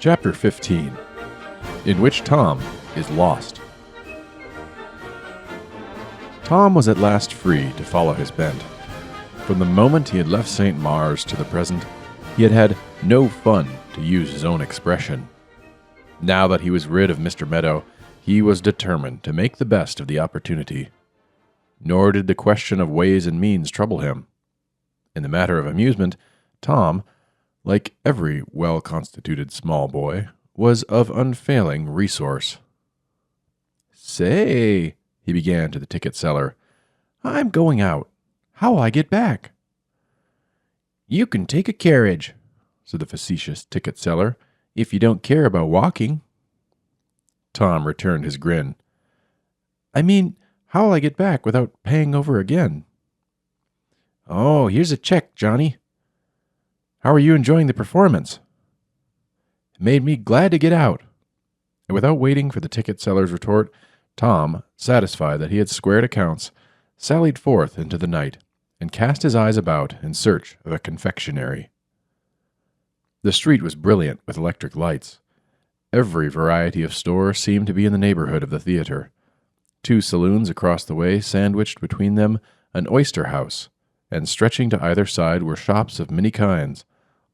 Chapter 15, in which Tom is lost. Tom was at last free to follow his bent. From the moment he had left St. Mars to the present, he had had no fun, to use his own expression. Now that he was rid of Mr. Meadow, he was determined to make the best of the opportunity. Nor did the question of ways and means trouble him. In the matter of amusement, Tom, like every well-constituted small boy, was of unfailing resource. "Say," he began to the ticket seller, "I'm going out. How'll I get back?" "You can take a carriage," said the facetious ticket seller, "if you don't care about walking." Tom returned his grin. "I mean, how'll I get back without paying over again?" "Oh, here's a check, Johnny." "How are you enjoying the performance?" "It made me glad to get out." And without waiting for the ticket seller's retort, Tom, satisfied that he had squared accounts, sallied forth into the night and cast his eyes about in search of a confectionery. The street was brilliant with electric lights. Every variety of store seemed to be in the neighborhood of the theater. 2 saloons across the way sandwiched between them an oyster house, and stretching to either side were shops of many kinds,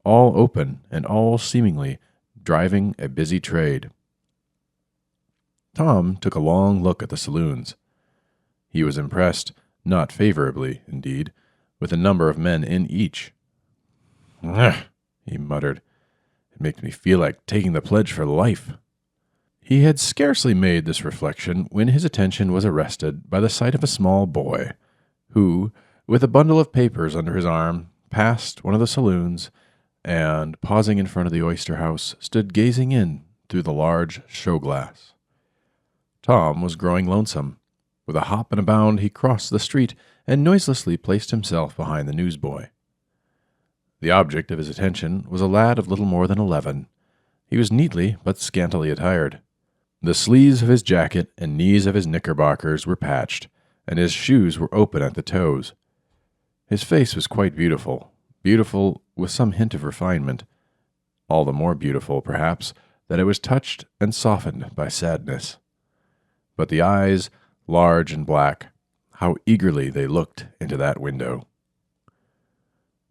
all open and all seemingly driving a busy trade. Tom took a long look at the saloons. He was impressed, not favorably, indeed, with the number of men in each. "Ugh," he muttered. "It makes me feel like taking the pledge for life." He had scarcely made this reflection when his attention was arrested by the sight of a small boy, who, with a bundle of papers under his arm, passed one of the saloons, and, pausing in front of the oyster house, stood gazing in through the large show-glass. Tom was growing lonesome. With a hop and a bound he crossed the street and noiselessly placed himself behind the newsboy. The object of his attention was a lad of little more than 11. He was neatly but scantily attired. The sleeves of his jacket and knees of his knickerbockers were patched, and his shoes were open at the toes. His face was quite beautiful with some hint of refinement, all the more beautiful, perhaps, that it was touched and softened by sadness. But the eyes, large and black, how eagerly they looked into that window.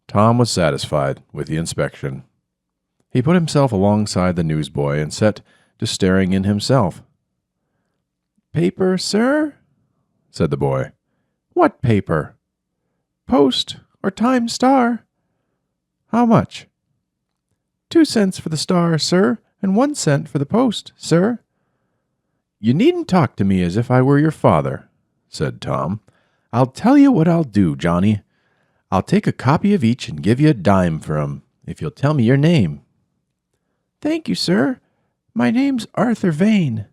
Tom was satisfied with the inspection. He put himself alongside the newsboy and set to staring in himself. "Paper, sir?" said the boy. "What paper? Post or Times Star? How much?" "2 cents for the Star, sir, and 1 cent for the Post, sir." "You needn't talk to me as if I were your father," said Tom. "I'll tell you what I'll do, Johnny. I'll take a copy of each and give you a dime for 'em, if you'll tell me your name." "Thank you, sir. My name's Arthur Vane."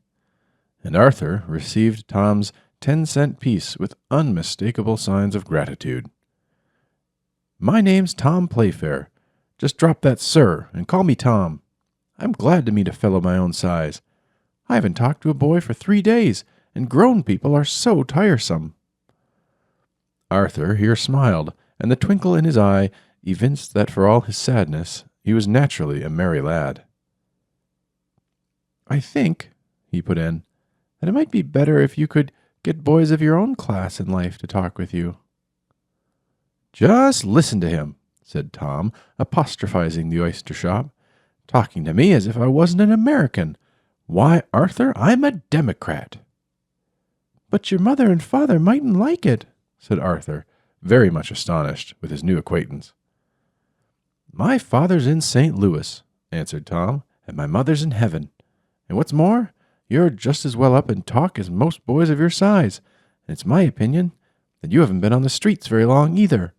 And Arthur received Tom's 10-cent piece with unmistakable signs of gratitude. "My name's Tom Playfair. Just drop that 'sir' and call me Tom. I'm glad to meet a fellow my own size. I haven't talked to a boy for 3 days, and grown people are so tiresome." Arthur here smiled, and the twinkle in his eye evinced that for all his sadness he was naturally a merry lad. "I think," he put in, "that it might be better if you could get boys of your own class in life to talk with you." "Just listen to him," said Tom, apostrophizing the oyster shop, "talking to me as if I wasn't an American. Why, Arthur, I'm a Democrat." "But your mother and father mightn't like it," said Arthur, very much astonished with his new acquaintance. "My father's in St. Louis," answered Tom, "and my mother's in heaven. And what's more, you're just as well up in talk as most boys of your size, and it's my opinion that you haven't been on the streets very long either.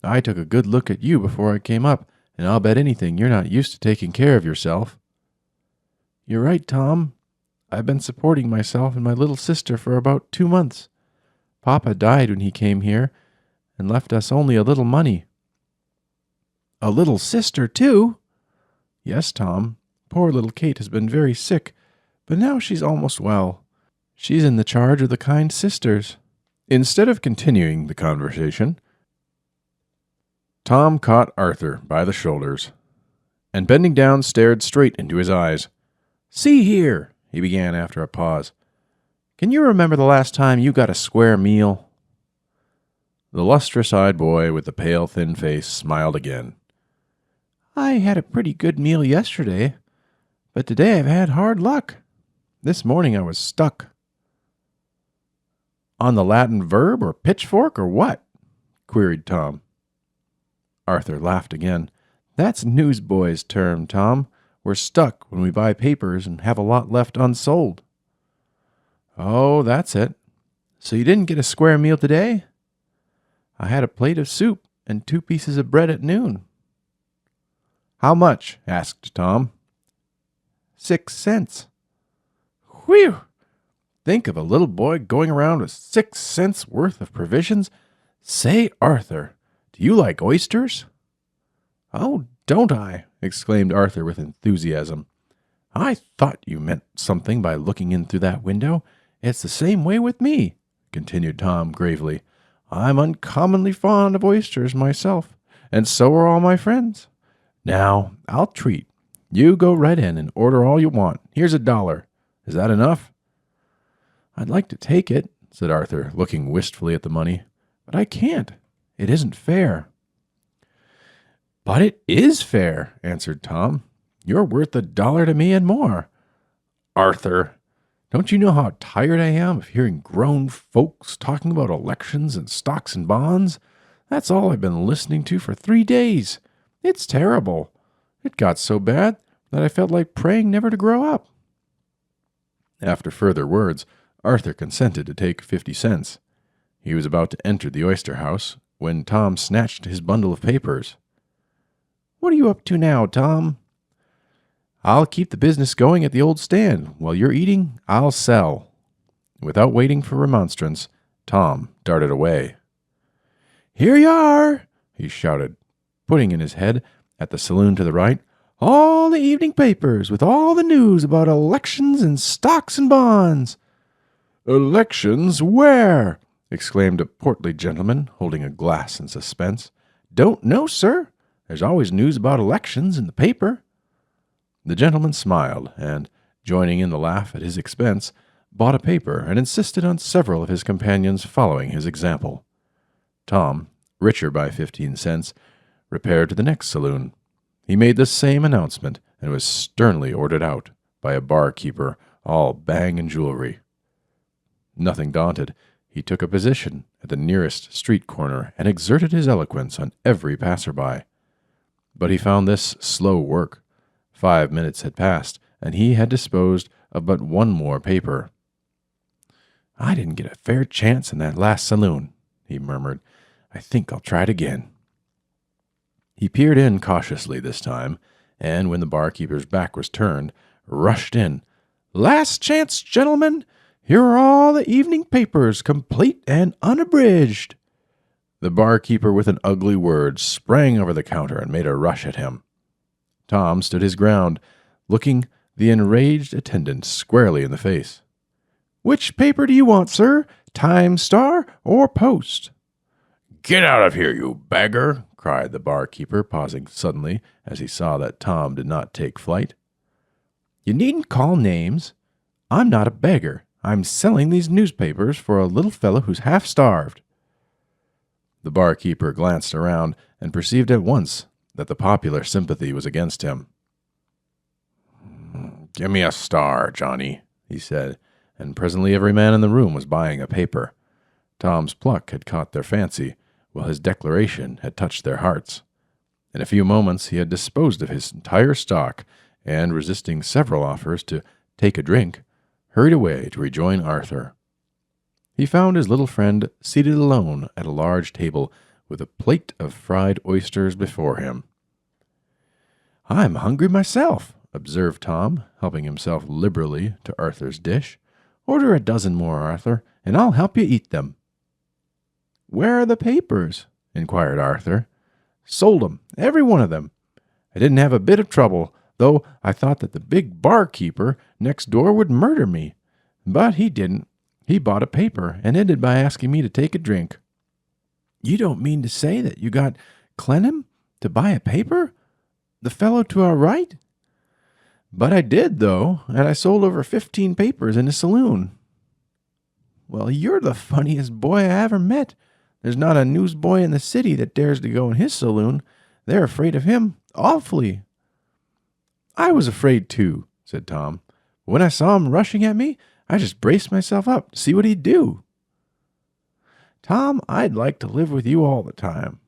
I took a good look at you before I came up, and I'll bet anything you're not used to taking care of yourself." "You're right, Tom. I've been supporting myself and my little sister for about 2 months. Papa died when he came here, and left us only a little money." "A little sister, too?" "Yes, Tom. Poor little Kate has been very sick, but now she's almost well. She's in the charge of the kind sisters." Instead of continuing the conversation, Tom caught Arthur by the shoulders. and bending down stared straight into his eyes. "See here," he began after a pause. "Can you remember the last time you got a square meal?" The lustrous-eyed boy with the pale, thin face smiled again. "I had a pretty good meal yesterday, but today I've had hard luck. This morning I was stuck." "On the Latin verb or pitchfork or what?" queried Tom. Arthur laughed again. "That's newsboys' term, Tom. We're stuck when we buy papers and have a lot left unsold." "Oh, that's it. So you didn't get a square meal today?" "I had a plate of soup and 2 pieces of bread at noon." "How much?" asked Tom. 6 cents. "Whew! Think of a little boy going around with 6 cents worth of provisions. Say, Arthur, do you like oysters?" "Oh, don't I?" exclaimed Arthur with enthusiasm. "I thought you meant something by looking in through that window. It's the same way with me," continued Tom gravely. "I'm uncommonly fond of oysters myself, and so are all my friends. Now, I'll treat. You go right in and order all you want. Here's $1. Is that enough?" "I'd like to take it," said Arthur, looking wistfully at the money, "but I can't. It isn't fair." "But it is fair," answered Tom. "You're worth $1 to me and more." "Arthur, don't you know how tired I am of hearing grown folks talking about elections and stocks and bonds? That's all I've been listening to for 3 days. It's terrible. It got so bad that I felt like praying never to grow up." After further words, Arthur consented to take 50 cents. He was about to enter the oyster house when Tom snatched his bundle of papers. "What are you up to now, Tom?" "I'll keep the business going at the old stand. While you're eating, I'll sell." Without waiting for remonstrance, Tom darted away. "Here you are," he shouted, putting in his head at the saloon to the right. "All the evening papers with all the news about elections and stocks and bonds." "Elections where?" exclaimed a portly gentleman, holding a glass in suspense. "Don't know, sir. There's always news about elections in the paper." The gentleman smiled, and, joining in the laugh at his expense, bought a paper and insisted on several of his companions following his example. Tom, richer by 15 cents, repaired to the next saloon. He made the same announcement and was sternly ordered out by a barkeeper, all bang and jewelry. Nothing daunted, he took a position at the nearest street corner and exerted his eloquence on every passerby. But he found this slow work. 5 minutes had passed, and he had disposed of but one more paper. "I didn't get a fair chance in that last saloon," he murmured. "I think I'll try it again." He peered in cautiously this time, and when the barkeeper's back was turned, rushed in. "Last chance, gentlemen! Here are all the evening papers, complete and unabridged." The barkeeper, with an ugly word, sprang over the counter and made a rush at him. Tom stood his ground, looking the enraged attendant squarely in the face. "Which paper do you want, sir? Times Star or Post?" "Get out of here, you beggar!" cried the barkeeper, pausing suddenly as he saw that Tom did not take flight. "You needn't call names. I'm not a beggar. I'm selling these newspapers for a little fellow who's half starved." The barkeeper glanced around and perceived at once that the popular sympathy was against him. "Give me a Star, Johnny," he said, and presently every man in the room was buying a paper. Tom's pluck had caught their fancy, while his declaration had touched their hearts. In a few moments he had disposed of his entire stock, and, resisting several offers to take a drink, hurried away to rejoin Arthur. He found his little friend seated alone at a large table with a plate of fried oysters before him. "I'm hungry myself," observed Tom, helping himself liberally to Arthur's dish. "Order a dozen more, Arthur, and I'll help you eat them." "Where are the papers?" inquired Arthur. "Sold 'em, every one of them. I didn't have a bit of trouble, though I thought that the big barkeeper next door would murder me. But he didn't. He bought a paper and ended by asking me to take a drink." "You don't mean to say that you got Clennam to buy a paper?" The fellow to our right? But I did, though, and I sold over 15 papers in a saloon. Well, you're the funniest boy I ever met. There's not a newsboy in the city that dares to go in his saloon. They're afraid of him, awfully. I was afraid, too, said Tom. But when I saw him rushing at me, I just braced myself up to see what he'd do. Tom, I'd like to live with you all the time.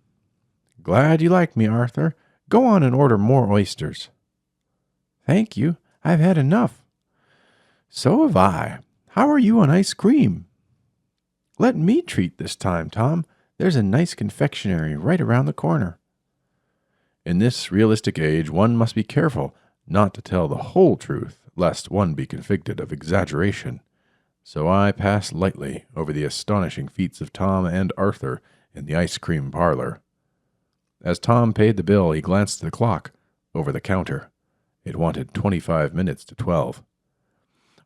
Glad you like me, Arthur. Go on and order more oysters. Thank you. I've had enough. So have I. How are you on ice cream? Let me treat this time, Tom. There's a nice confectionery right around the corner. In this realistic age, one must be careful not to tell the whole truth, lest one be convicted of exaggeration. So I passed lightly over the astonishing feats of Tom and Arthur in the ice cream parlor. As Tom paid the bill, he glanced at the clock over the counter. It wanted 25 minutes to 12.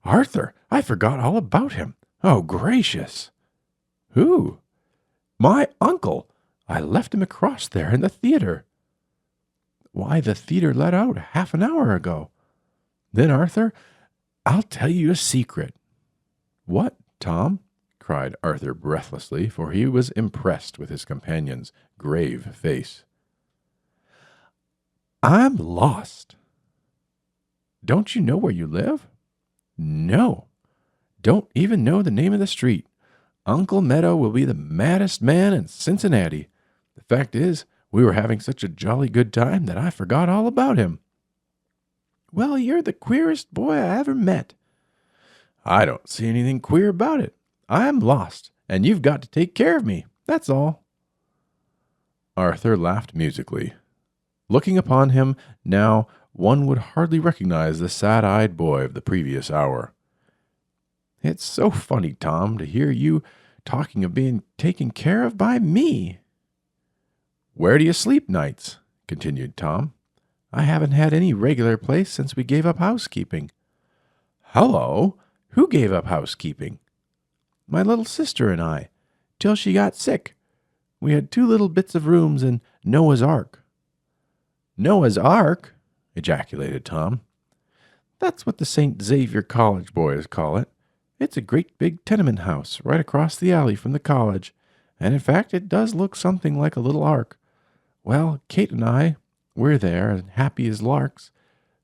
Arthur, I forgot all about him. Oh, gracious. Who? My uncle. I left him across there in the theater. Why, the theater let out half an hour ago. Then, Arthur, I'll tell you a secret. What, Tom? Cried Arthur breathlessly, for he was impressed with his companion's grave face. I'm lost. Don't you know where you live? No. Don't even know the name of the street. Uncle Meadow will be the maddest man in Cincinnati. The fact is, we were having such a jolly good time that I forgot all about him. Well, you're the queerest boy I ever met. I don't see anything queer about it. I'm lost, and you've got to take care of me. That's all. Arthur laughed musically. Looking upon him now, one would hardly recognize the sad-eyed boy of the previous hour. It's so funny, Tom, to hear you talking of being taken care of by me. Where do you sleep nights? Continued Tom. I haven't had any regular place since we gave up housekeeping. Hello! Who gave up housekeeping? My little sister and I, till she got sick. We had 2 little bits of rooms in Noah's Ark. Noah's Ark? Ejaculated Tom. That's what the St. Xavier College boys call it. It's a great big tenement house right across the alley from the college, and in fact it does look something like a little ark. Well, Kate and I, we're there and happy as larks.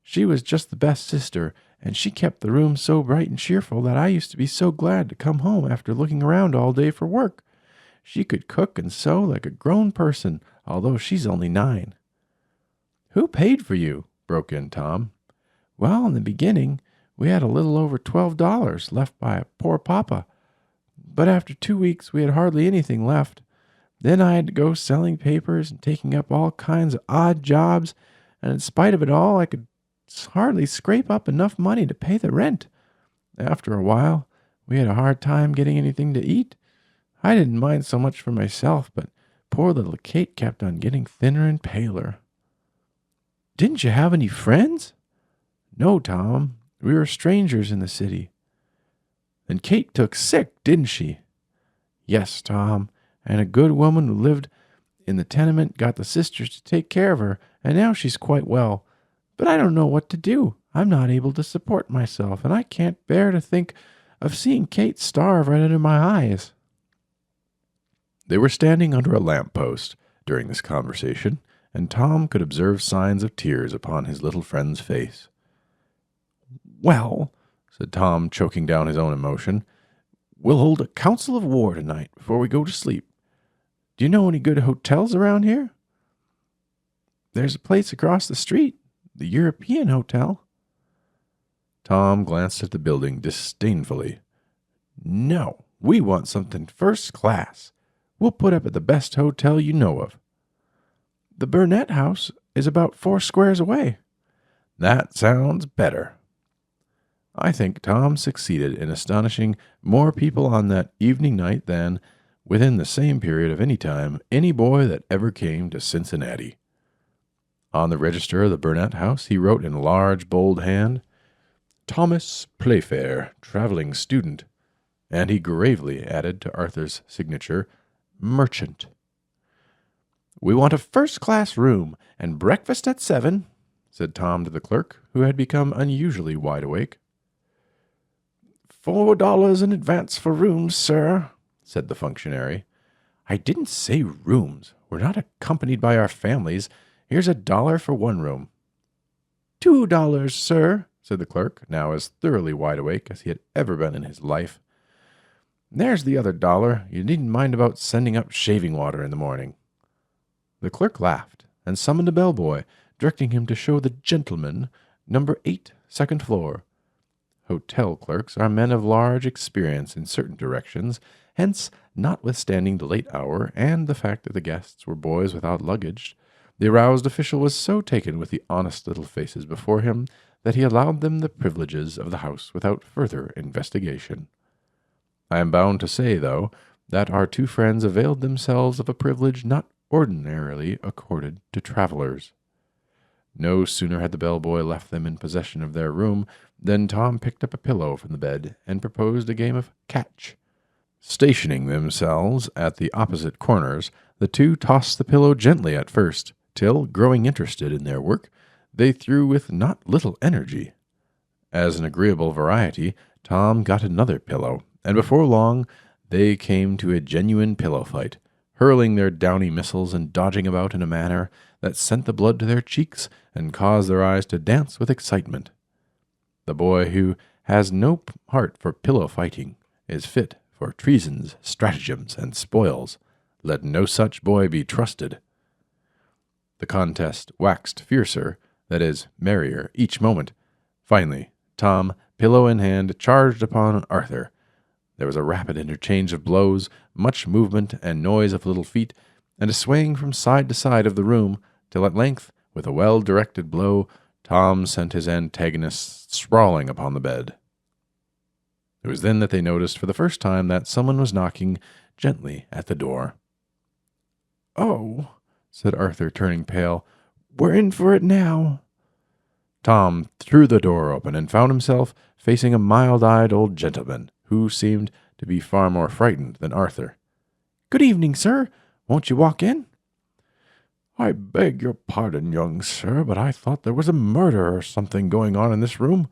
She was just the best sister, and she kept the room so bright and cheerful that I used to be so glad to come home after looking around all day for work. She could cook and sew like a grown person, although she's only 9. Who paid for you? Broke in Tom. Well, in the beginning, we had a little over $12 left by a poor papa. But after 2 weeks, we had hardly anything left. Then I had to go selling papers and taking up all kinds of odd jobs, and in spite of it all, I could hardly scrape up enough money to pay the rent. After a while, we had a hard time getting anything to eat. I didn't mind so much for myself, but poor little Kate kept on getting thinner and paler. Didn't you have any friends? No, Tom. We were strangers in the city. And Kate took sick, didn't she? Yes, Tom, and a good woman who lived in the tenement got the sisters to take care of her, and now she's quite well. But I don't know what to do. I'm not able to support myself, and I can't bear to think of seeing Kate starve right under my eyes. They were standing under a lamp-post during this conversation, and Tom could observe signs of tears upon his little friend's face. Well, said Tom, choking down his own emotion, we'll hold a council of war tonight before we go to sleep. Do you know any good hotels around here? There's a place across the street, the European Hotel. Tom glanced at the building disdainfully. No, we want something first class. We'll put up at the best hotel you know of. The Burnett House is about 4 squares away. That sounds better. I think Tom succeeded in astonishing more people on that evening night than, within the same period of any time, any boy that ever came to Cincinnati. On the register of the Burnett House he wrote in large, bold hand, Thomas Playfair, traveling student, and he gravely added to Arthur's signature, merchant. We want a first-class room, and breakfast at 7, said Tom to the clerk, who had become unusually wide awake. $4 in advance for rooms, sir, said the functionary. I didn't say rooms. We're not accompanied by our families. Here's $1 for one room. $2, sir, said the clerk, now as thoroughly wide awake as he had ever been in his life. There's the other $1. You needn't mind about sending up shaving water in the morning. The clerk laughed and summoned a bellboy, directing him to show the gentleman number 8, second floor. Hotel clerks are men of large experience in certain directions, hence, notwithstanding the late hour and the fact that the guests were boys without luggage, the aroused official was so taken with the honest little faces before him that he allowed them the privileges of the house without further investigation. I am bound to say, though, that our two friends availed themselves of a privilege not ordinarily accorded to travelers. No sooner had the bellboy left them in possession of their room than Tom picked up a pillow from the bed and proposed a game of catch. Stationing themselves at the opposite corners, the two tossed the pillow gently at first, till, growing interested in their work, they threw with not little energy. As an agreeable variety, Tom got another pillow, and before long they came to a genuine pillow fight, hurling their downy missiles and dodging about in a manner that sent the blood to their cheeks and caused their eyes to dance with excitement. The boy who has no heart for pillow fighting is fit for treasons, stratagems, and spoils. Let no such boy be trusted. The contest waxed fiercer, that is, merrier, each moment. Finally, Tom, pillow in hand, charged upon Arthur. There was a rapid interchange of blows, much movement and noise of little feet, and a swaying from side to side of the room, till at length, with a well-directed blow, Tom sent his antagonist sprawling upon the bed. It was then that they noticed for the first time that someone was knocking gently at the door. "Oh," said Arthur, turning pale, "we're in for it now." Tom threw the door open and found himself facing a mild-eyed old gentleman, who seemed to be far more frightened than Arthur. "Good evening, sir. Won't you walk in?" "I beg your pardon, young sir, but I thought there was a murder or something going on in this room.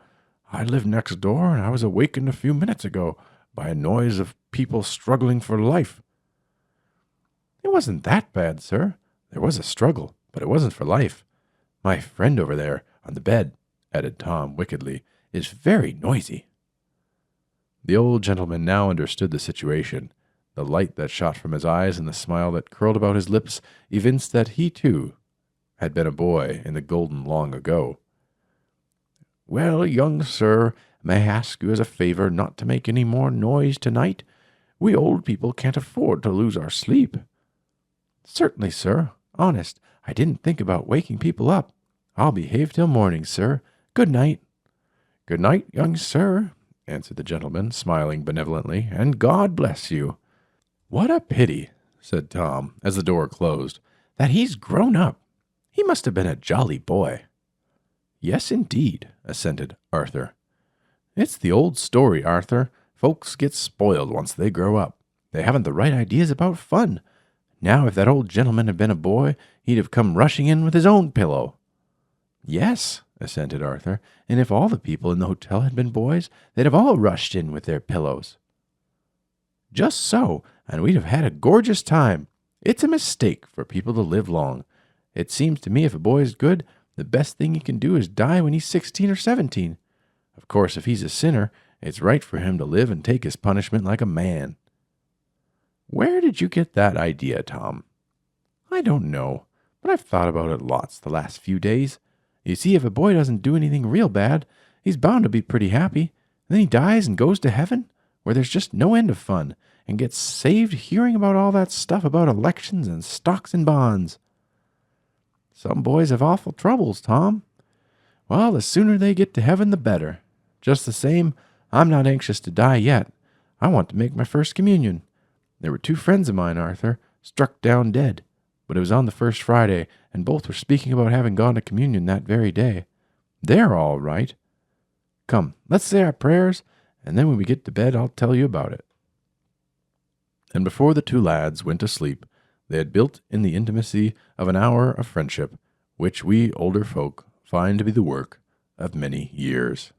I live next door, and I was awakened a few minutes ago by a noise of people struggling for life." "It wasn't that bad, sir. There was a struggle, but it wasn't for life. My friend over there, on the bed," added Tom wickedly, "is very noisy." The old gentleman now understood the situation. The light that shot from his eyes and the smile that curled about his lips evinced that he, too, had been a boy in the golden long ago. "Well, young sir, may I ask you as a favor not to make any more noise tonight? We old people can't afford to lose our sleep." "Certainly, sir. Honest, I didn't think about waking people up. I'll behave till morning, sir. Good night." "Good night, young sir," answered the gentleman, smiling benevolently, "and God bless you." "What a pity," said Tom, as the door closed, "that he's grown up. He must have been a jolly boy." "Yes, indeed," assented Arthur. "It's the old story, Arthur. Folks get spoiled once they grow up. They haven't the right ideas about fun. Now, if that old gentleman had been a boy, he'd have come rushing in with his own pillow." "Yes," assented Arthur, "and if all the people in the hotel had been boys, they'd have all rushed in with their pillows." "Just so, and we'd have had a gorgeous time. It's a mistake for people to live long. It seems to me if a boy's good, the best thing he can do is die when he's 16 or 17. Of course, if he's a sinner, it's right for him to live and take his punishment like a man." "Where did you get that idea, Tom?" "I don't know, but I've thought about it lots the last few days. You see, if a boy doesn't do anything real bad, he's bound to be pretty happy. And then he dies and goes to heaven, where there's just no end of fun, and gets saved hearing about all that stuff about elections and stocks and bonds." "Some boys have awful troubles, Tom." "Well, the sooner they get to heaven, the better. Just the same, I'm not anxious to die yet. I want to make my first communion. There were 2 friends of mine, Arthur, struck down dead, but it was on the first Friday, and both were speaking about having gone to communion that very day. They're all right. Come, let's say our prayers, and then when we get to bed I'll tell you about it." And before the 2 lads went to sleep, they had built in the intimacy of an hour of friendship, which we older folk find to be the work of many years.